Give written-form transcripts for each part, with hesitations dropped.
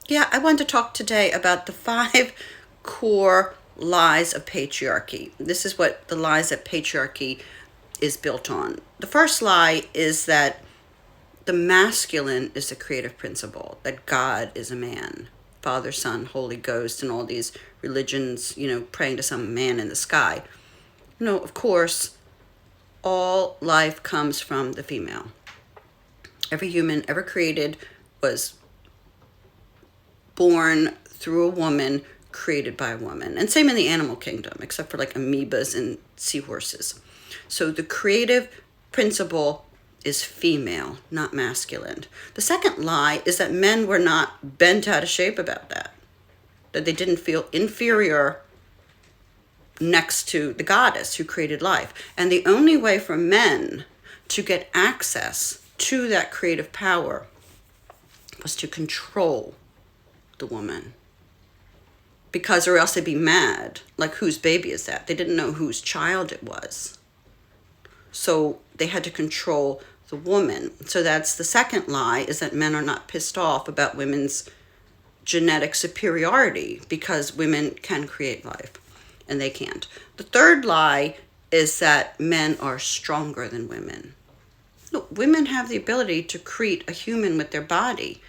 Yeah, I want to talk today about the 5 core lies of patriarchy. This is what the lies that patriarchy is built on. The first lie is that the masculine is the creative principle, that God is a man. Father, Son, Holy Ghost, and all these religions, praying to some man in the sky. No, of course, all life comes from the female. Every human ever created was born through a woman, created by a woman. And same in the animal kingdom, except for like amoebas and seahorses. So the creative principle is female, not masculine. The second lie is that men were not bent out of shape about that they didn't feel inferior next to the goddess who created life. And the only way for men to get access to that creative power was to control the woman, because or else they'd be mad, like whose baby is that? They didn't know whose child it was, so they had to control the woman. So that's the second lie, is that men are not pissed off about women's genetic superiority because women can create life and they can't. The third lie is that men are stronger than women. No, women have the ability to create a human with their body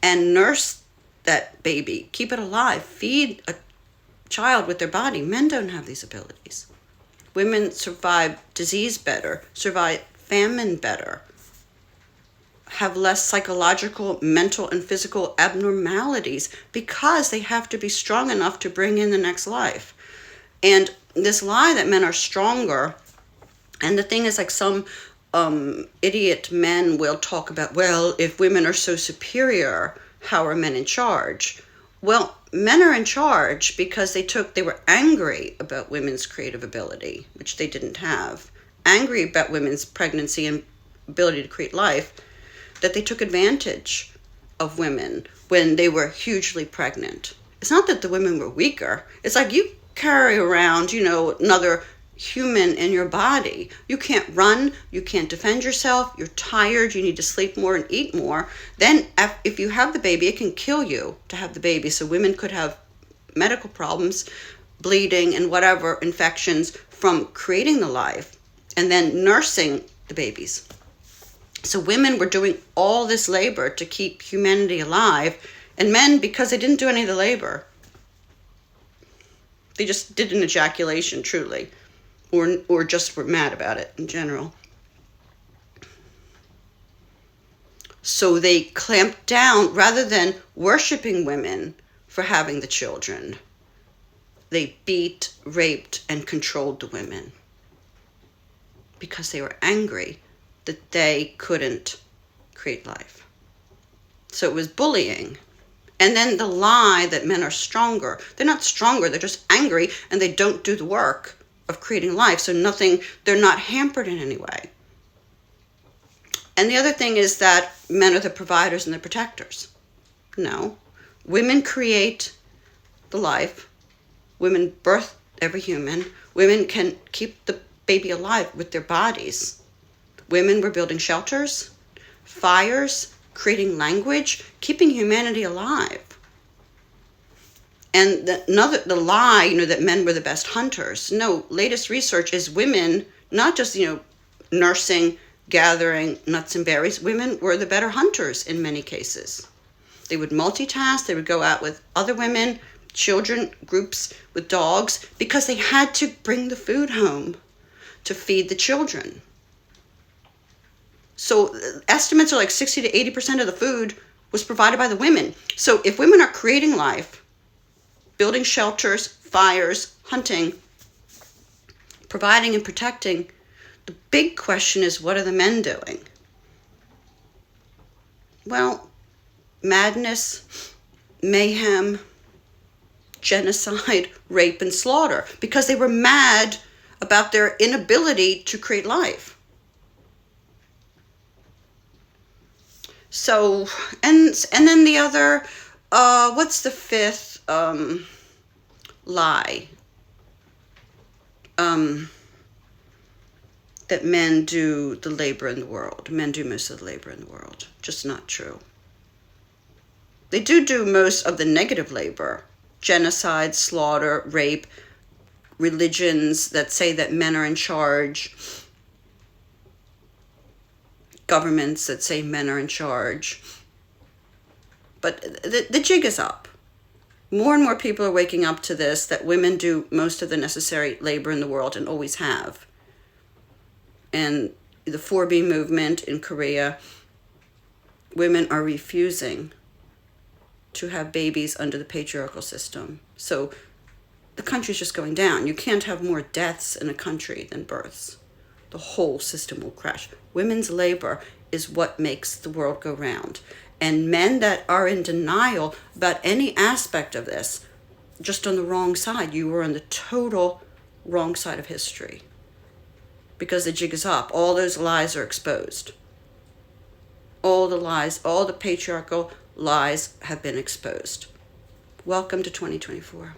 and nurse that baby, keep it alive, feed a child with their body. Men don't have these abilities. Women survive disease better, survive famine better, have less psychological, mental, and physical abnormalities because they have to be strong enough to bring in the next life. And this lie that men are stronger, and the thing is, like, some idiot men will talk about, well, if women are so superior, how are men in charge? Well, men are in charge because they were angry about women's creative ability, which they didn't have, angry about women's pregnancy and ability to create life, that they took advantage of women when they were hugely pregnant. It's not that the women were weaker. It's like you carry around, another human in your body. You can't run, you can't defend yourself, you're tired, you need to sleep more and eat more. Then if you have the baby, it can kill you to have the baby. So women could have medical problems, bleeding and whatever, infections from creating the life and then nursing the babies. So women were doing all this labor to keep humanity alive, and men, because they didn't do any of the labor, they just did an ejaculation, truly, or just were mad about it in general. So they clamped down, rather than worshiping women for having the children. They beat, raped, and controlled the women because they were angry that they couldn't create life. So it was bullying. And then the lie that men are stronger. They're not stronger, they're just angry, and they don't do the work of creating life. So they're not hampered in any way. And the other thing is that men are the providers and the protectors. No. Women create the life. Women birth every human. Women can keep the baby alive with their bodies. Women were building shelters, fires, creating language, keeping humanity alive. And the lie, that men were the best hunters. No, latest research is women, not just, nursing, gathering nuts and berries. Women were the better hunters in many cases. They would multitask. They would go out with other women, children, groups with dogs, because they had to bring the food home to feed the children. So estimates are like 60 to 80% of the food was provided by the women. So if women are creating life, building shelters, fires, hunting, providing and protecting, the big question is, what are the men doing? Well, madness, mayhem, genocide, rape, and slaughter, because they were mad about their inability to create life. So, and then the other, what's the fifth lie? That men do the labor in the world. Men do most of the labor in the world. Just not true. They do most of the negative labor: genocide, slaughter, rape, religions that say that men are in charge, governments that say men are in charge. But the jig is up. More and more people are waking up to this, that women do most of the necessary labor in the world and always have. And the 4B movement in Korea, women are refusing to have babies under the patriarchal system. So the country's just going down. You can't have more deaths in a country than births. The whole system will crash. Women's labor is what makes the world go round. And men that are in denial about any aspect of this, just on the wrong side. You were on the total wrong side of history. Because the jig is up. All those lies are exposed. All the lies, all the patriarchal lies have been exposed. Welcome to 2024.